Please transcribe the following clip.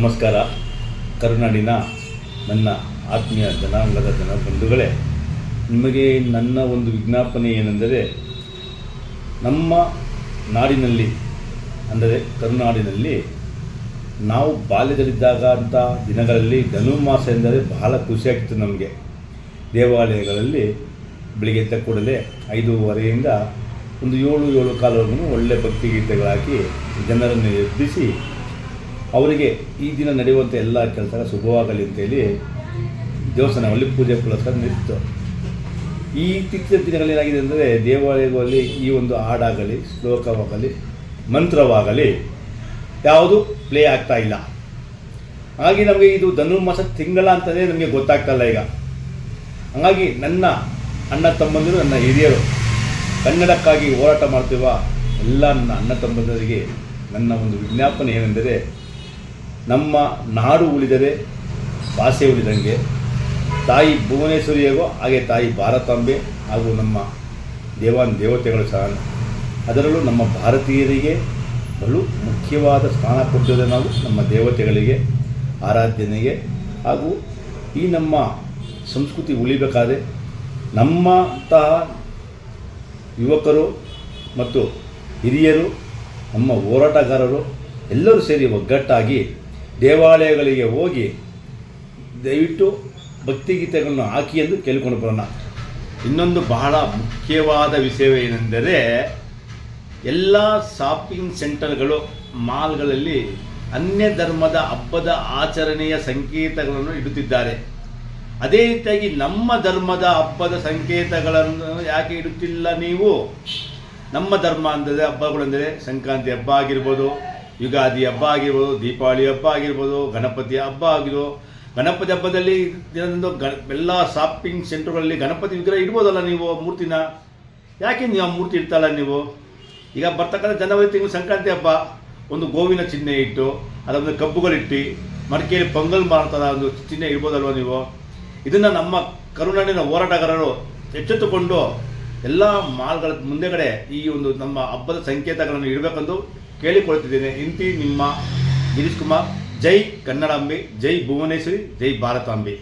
ನಮಸ್ಕಾರ. ಕರುನಾಡಿನ ನನ್ನ ಆತ್ಮೀಯ ಜನಾಂಗದ ಬಂಧುಗಳೇ, ನಿಮಗೆ ನನ್ನ ಒಂದು ವಿಜ್ಞಾಪನೆ ಏನೆಂದರೆ, ನಮ್ಮ ನಾಡಿನಲ್ಲಿ ಅಂದರೆ ಕರುನಾಡಿನಲ್ಲಿ ನಾವು ಬಾಲ್ಯದಲ್ಲಿದ್ದಾಗ ಅಂತ ದಿನಗಳಲ್ಲಿ ಧನುರ್ಮಾಸ ಎಂದರೆ ಬಹಳ ಖುಷಿಯಾಗಿತ್ತು ನಮಗೆ. ದೇವಾಲಯಗಳಲ್ಲಿ ಬೆಳಿಗ್ಗೆ ಎದ್ದ ಕೂಡಲೇ 5:15ರಿಂದ ಒಂದು 7-7:15ವರೆಗೂ ಒಳ್ಳೆಯ ಭಕ್ತಿಗೀತೆಗಳಾಕಿ ಜನರನ್ನು ಎಬ್ಬಿಸಿ ಅವರಿಗೆ ಈ ದಿನ ನಡೆಯುವಂಥ ಎಲ್ಲ ಕೆಲಸ ಶುಭವಾಗಲಿ ಅಂತೇಳಿ ದೇವಸ್ಥಾನಗಳಲ್ಲಿ ಪೂಜೆ ಪುರಸ್ಕಾರ ನಡೀತಿತ್ತು. ಈ ಇತ್ತೀಚಿನ ದಿನಗಳಲ್ಲಿ ಏನಾಗಿದೆ ಅಂದರೆ, ದೇವಾಲಯಗಳಲ್ಲಿ ಈ ಒಂದು ಹಾಡಾಗಲಿ, ಶ್ಲೋಕವಾಗಲಿ, ಮಂತ್ರವಾಗಲಿ ಯಾವುದು ಪ್ಲೇ ಆಗ್ತಾ ಇಲ್ಲ. ಹಾಗಾಗಿ ನಮಗೆ ಇದು ಧನುರ್ಮಾಸ ತಿಂಗಳ ಅಂತಲೇ ನಮಗೆ ಗೊತ್ತಾಗ್ತಾಯಿಲ್ಲ ಈಗ. ಹಾಗಾಗಿ ನನ್ನ ಅಣ್ಣ ತಮ್ಮಂದಿರು, ನನ್ನ ಹಿರಿಯರು ಕನ್ನಡಕ್ಕಾಗಿ ಹೋರಾಟ ಮಾಡ್ತೀವ ಎಲ್ಲ ನನ್ನ ಅಣ್ಣ ತಮ್ಮಂದಿರಿಗೆ ನನ್ನ ಒಂದು ವಿಜ್ಞಾಪನೆ ಏನೆಂದರೆ, ನಮ್ಮ ನಾಡು ಉಳಿದರೆ ಭಾಷೆ ಉಳಿದಂಗೆ. ತಾಯಿ ಭುವನೇಶ್ವರಿಯಾಗೋ ಹಾಗೆ ತಾಯಿ ಭಾರತಾಂಬೆ ಹಾಗೂ ನಮ್ಮ ದೇವತೆಗಳು ಸಹ, ಅದರಲ್ಲೂ ನಮ್ಮ ಭಾರತೀಯರಿಗೆ ಬಲು ಮುಖ್ಯವಾದ ಸ್ಥಾನ ಕೊಟ್ಟಿದೆ ನಾವು ನಮ್ಮ ದೇವತೆಗಳಿಗೆ, ಆರಾಧನೆಗೆ. ಹಾಗೂ ಈ ನಮ್ಮ ಸಂಸ್ಕೃತಿ ಉಳಿಬೇಕಾದ್ರೆ ನಮ್ಮಂತಹ ಯುವಕರು ಮತ್ತು ಹಿರಿಯರು, ನಮ್ಮ ಹೋರಾಟಗಾರರು ಎಲ್ಲರೂ ಸೇರಿ ಒಗ್ಗಟ್ಟಾಗಿ ದೇವಾಲಯಗಳಿಗೆ ಹೋಗಿ ದಯವಿಟ್ಟು ಭಕ್ತಿಗೀತೆಗಳನ್ನು ಹಾಕಿ ಎಂದು ಕೇಳಿಕೊಂಡು ಬರೋಣ. ಇನ್ನೊಂದು ಬಹಳ ಮುಖ್ಯವಾದ ವಿಷಯವೇನೆಂದರೆ, ಎಲ್ಲ ಶಾಪಿಂಗ್ ಸೆಂಟರ್ಗಳು, ಮಾಲ್ಗಳಲ್ಲಿ ಅನ್ಯ ಧರ್ಮದ ಹಬ್ಬದ ಆಚರಣೆಯ ಸಂಕೇತಗಳನ್ನು ಇಡುತ್ತಿದ್ದಾರೆ. ಅದೇ ರೀತಿಯಾಗಿ ನಮ್ಮ ಧರ್ಮದ ಹಬ್ಬದ ಸಂಕೇತಗಳನ್ನು ಯಾಕೆ ಇಡುತ್ತಿಲ್ಲ ನೀವು? ನಮ್ಮ ಧರ್ಮ ಅಂದರೆ ಹಬ್ಬಗಳೆಂದರೆ ಸಂಕ್ರಾಂತಿ ಹಬ್ಬ ಆಗಿರ್ಬೋದು, ಯುಗಾದಿ ಹಬ್ಬ ಆಗಿರ್ಬೋದು, ದೀಪಾವಳಿ ಹಬ್ಬ ಆಗಿರ್ಬೋದು, ಗಣಪತಿ ಹಬ್ಬ ಆಗಿರೋ. ಗಣಪತಿ ಹಬ್ಬದಲ್ಲಿ ದಿನದಂದು ಎಲ್ಲ ಶಾಪಿಂಗ್ ಸೆಂಟರ್ಗಳಲ್ಲಿ ಗಣಪತಿ ವಿಗ್ರಹ ಇಡ್ಬೋದಲ್ಲ ನೀವು, ಮೂರ್ತಿನ ಯಾಕೆ ನೀವು ಆ ಮೂರ್ತಿ ಇಡ್ತಾಯಿಲ್ಲ ನೀವು? ಈಗ ಬರ್ತಕ್ಕಂಥ ಜನವರಿ ತಿಂಗಳು ಸಂಕ್ರಾಂತಿ ಹಬ್ಬ, ಒಂದು ಗೋವಿನ ಚಿಹ್ನೆ ಇಟ್ಟು ಅದೊಂದು ಕಬ್ಬುಗಳಿಟ್ಟು ಮಡಿಕೆಯಲ್ಲಿ ಪೊಂಗಲ್ ಮಾಡ್ತಾರ ಒಂದು ಚಿಹ್ನೆ ಇಡ್ಬೋದಲ್ವ ನೀವು? ಇದನ್ನು ನಮ್ಮ ಕರುನಾಡಿನ ಹೋರಾಟಗಾರರು ಎಚ್ಚೆತ್ತುಕೊಂಡು ಎಲ್ಲ ಮಾಲ್ಗಳ ಮುಂದೆಗಡೆ ಈ ಒಂದು ನಮ್ಮ ಹಬ್ಬದ ಸಂಕೇತಗಳನ್ನು ಇಡಬೇಕೆಂದು ಕೇಳಿಕೊಳ್ತಿದ್ದೇನೆ. ಇಂತಿ ನಿಮ್ಮ ಗಿರೀಶ್ ಕುಮಾರ್. ಜೈ ಕನ್ನಡಾಂಬೆ, ಜೈ ಭುವನೇಶ್ವರಿ, ಜೈ ಭಾರತಾಂಬೆ.